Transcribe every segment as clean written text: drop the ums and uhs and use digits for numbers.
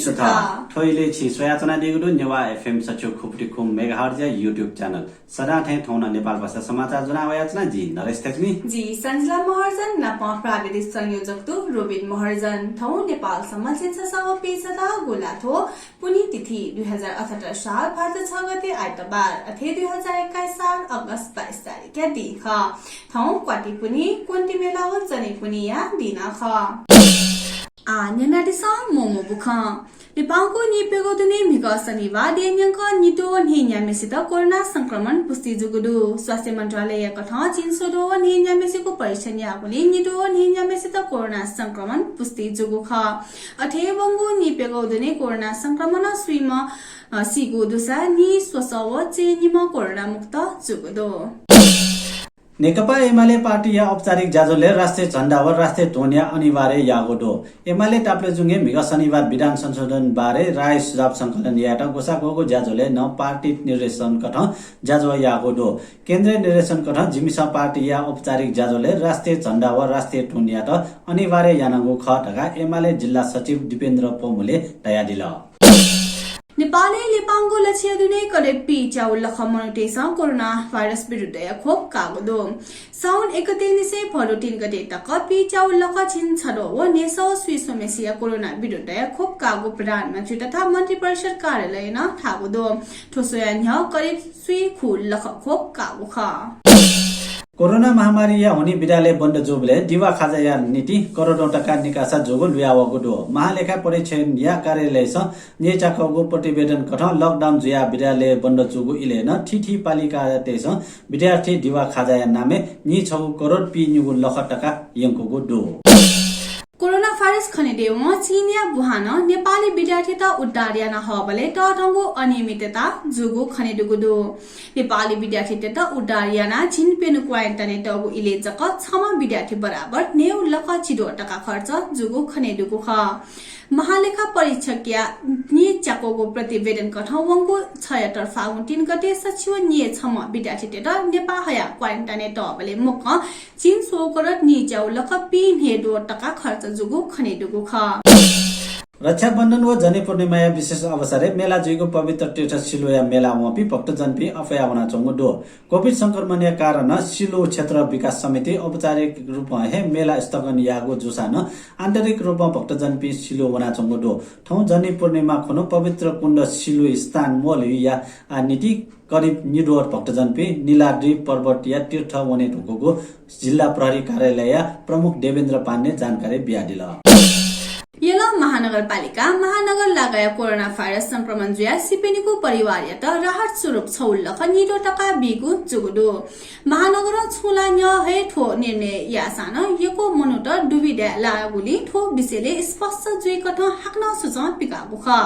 सुथा थोइले छि सोयाचना दिगुदु नेवा FM सचो खुपटिकुम megahertz YouTube channel सदा थे थौना नेपाल भाषा समाचार जुनावयाचना जी नरेश तेक्मी जी संजला महार्जन नपा प्राविधिक संयोजक तो रोबिन महार्जन थौ नेपाल समाचार ससाव पेसदा गोलाथो पुनी तिथि 2078 साल भाद्र 6 गते आइतबार अथे 2021 साल अगस्त 22 तारिख के दिन ख थौ क्वाटी पुनी कुन्ती मेलाव जने पुनी या दिन ख न्यानादिसा मोमो बुखा नेपालको निपेगो दुने मिगा शनिबार देन्यंक निटो नेन्यामेसित कोरोना संक्रमण पुष्टि जुगुदु स्वास्थ्य मन्त्रालय कथा चिन्सोदो नेन्यामेसिको परीक्षण यागुले निटो नेन्यामेसित कोरोना संक्रमण पुष्टि जुगुख अथे बंगु निपेगो दुने कोरोना संक्रमण सुइम सिगु दुसा नि स्वसव चेनिम कोरोना मुक्त जुगुदो नेकपा एमाले पार्टी या औपचारिक जाजोले राष्ट्रिय झण्डा व राष्ट्रिय ध्वनिया अनिवार्य यागोडो एमाले टाप्लेजुङे मिगा शनिबार विधान संशोधन बारे राय सुझाव संकलन याटा गोसाको जाजोले न पार्टी निर्देशन कठ जाजो यागोडो केन्द्रीय निर्देशन कठ जिमिसा पार्टी या औपचारिक जाजोले राष्ट्रिय झण्डा व राष्ट्रिय ध्वनिया त अनिवार्य यानागो खटका एमाले जिल्ला सचिव दिपेन्द्र पोमुले दया दिला नेपालले लेपाङ्गो लक्ष्य दुने कलेपी चाउल लखमनटेसा कोरोना भाइरस विरुद्ध खोप कागदो साउन 1 निसे फलो 3 गते तक पी चाउल लख छिन छडो व नेसो स्विसोमेसिया कोरोना विरुद्ध खोप कागो प्रधानमन्त्री तथा मन्त्री परिषद कार्यालय न थागदो ठोसोयान कलेप स्वी खुल लख खोप कागो ख कोरोना महामारी या हुने विद्यालय बन्द जोबले दिवा खाजा या नीति करोडौं टका निकासा जोगो लुयावको दो महालेखा परीक्षण या कार्यालय स नेचाकको प्रतिवेदन कठ लकडाउन जुया विद्यालय बन्द जोगो इले न ठिठी पालिका तेस विद्यार्थी दिवा खाजा या नामे नि 6 करोड पी न्युगु लख टका यंको दो कोरोना भाइरस खनेदेव चीनिया बुहान नेपाली विद्यार्थी त उद्धार याना हबले टटंगो अनियमितता जुगु खनेदुगुदो नेपाली विद्यार्थी त उद्धार याना छिन पेनु क्वारेन्टाइन टगु इले जक छमा विद्यार्थी बराबर 9 लाख चिडो टका खर्च जुगु खनेदुगु ख महालेखा परीक्षकया नि चाकोगो प्रतिवेदन कठाउंगो 76 फागुन 3 गते सचिव नि छमा विद्यार्थी त नेपाल हया क्वारेन्टाइन टबले मुख चीन 100 करोड नि जाउ लख पी नेडो टका खर्च जुगु खनेदुगु ख रक्षाबन्धन व जने पूर्णिमा विशेष अवसरे मेला जुइको पवित्र तीर्थ सिलोया मेला वपि भक्तजनपि अफयावना चंगुदो कोभिड संक्रमण कारण सिलो क्षेत्र विकास समिति औपचारिक रूपमा हे मेला स्थगन यागो जुसान आन्तरिक रूपमा भक्तजनपि सिलो वना चंगुदो ठौ जने पूर्णिमा खनो पवित्र कुण्ड सिलो स्थान मोल या नीति करिब निडोर भक्तजनपि नीलाद्री पर्वतीय तीर्थ वने ढुकोको जिल्ला प्रहरी कार्यालय प्रमुख देवेन्द्र पाण्डे जानकारी बियादिला यला महानगरपालिका महानगर लगाया कोरोना भाइरस संक्रमण जुया सिपेनीको परिवार या त राहत स्वरूप 6 लाख निडो टका बिगु जुगुदो महानगर छुला न्य हे ठो निर्णय यासान यको मनुट दुविधा लागुली ठो विषयले स्पष्ट जुइ कथ हाक्न सुझाव पिकाबु ख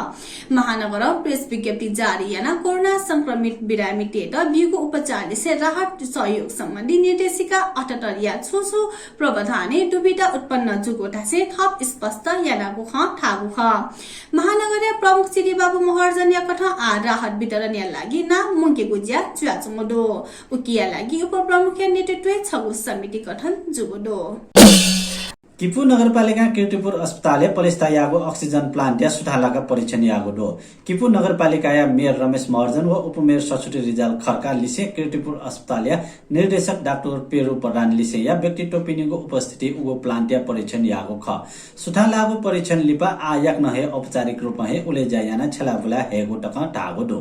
महानगर प्रेस विज्ञप्ति जारी याना कोरोना संक्रमित बिरामी टेट बिगु उपचारले से राहत सहयोग सम्बन्धी निर्देशिका 78 या छुसु प्रबधाने दुविधा उत्पन्न जुगोटा से थप स्पष्ट या महानगरीय प्रमुख श्री बाबु महार्जन या कथा राहत वितरण या लागि नाम मुंके गुजिया चुयाचुमदो उकिया लागि उप प्रमुख नेतृत्व छगु समिति गठन जुगुदो किपु नगरपालिका किर्तिपुर अस्पतालले पलिस्तायागो अक्सिजन प्लान्ट या सुठालाका परीक्षण यागो दो किपु नगरपालिका या मेयर रमेश महर्जन व उपमेयर ससुटी रिजाल खर्का लिसे किर्तिपुर अस्पताल या निर्देशक डाक्टर पेरु प्रधान लिसे या व्यक्तित्व पिनिगो उपस्थिति उगो प्लान्ट या परीक्षण यागो ख सुठालागो परीक्षण लिपा आयाक नहे औपचारिक रूपमा हे उले जायाना छलाबुला हेगो टका टागो दो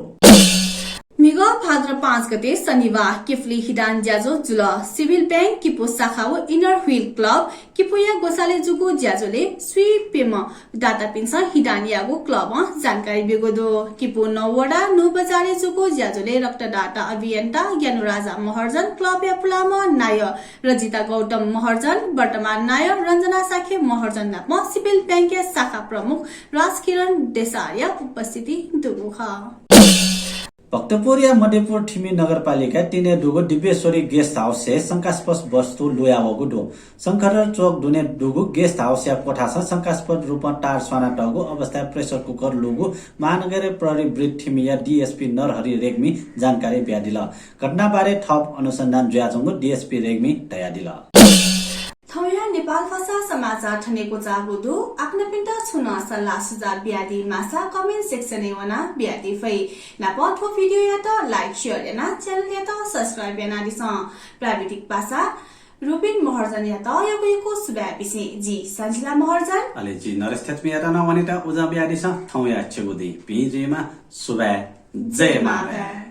मिगा भाद्र 5 गते शनिबार किफली हिडान ज्याजो जुल सिभिल बैंक किपो शाखा व इनर व्हील क्लब किपोया गोसाले जुगो ज्याजोले स्वीपेम डाटा पिन्स हिडान यागो क्लब जानकारी बेगोदो किपो नवडा नो बजारे जुगो ज्याजोले रक्तदाता अभियन्ता ज्ञानुराजा महर्जन क्लब या पुलामा नाय रजिता गौतम महर्जन वर्तमान नाय रञ्जना साखे महर्जन नाम सिभिल बैंक या शाखा प्रमुख राजकिरण देसारिया उपस्थिति दुगो ख भक्तपुर या मध्यपुर ठिमी नगरपालिका तिने दुगो दिव्येश्वरी गेस्ट हाउस से शंकास्पद वस्तु लुयावगो दो शंकर चौक दुने दुगो गेस्ट हाउस या कोठा से शंकास्पद रूपमा टार स्वाना टगो अवस्था प्रेसर कुकर लुगो महानगर प्रहरी वृत्त ठिमी या डीएसपी नरहरि रेग्मी जानकारी ब्यादिला घटना बारे थप अनुसन्धान जुयाजंगो डीएसपी रेग्मी दया दिला थौया नेपाल भाषा समाचार ठनेको जागुदु आफ्नो पिन्ट छुन सल्लाह सुझाव बियादी मासा कमेन्ट सेक्सन एवना बियादी फै नापथो भिडियो या त लाइक शेयर याना च्यानल या त सब्स्क्राइब याना दिस प्राविधिक भाषा रुबिन महर्जन या त यगुको सुबाबिसे जी सञ्जिला महर्जन अले जी नरेश थेत्मी याता नवनिता उजा बियादी छ थौया छेगुदी पिजेमा सुबा जय मागा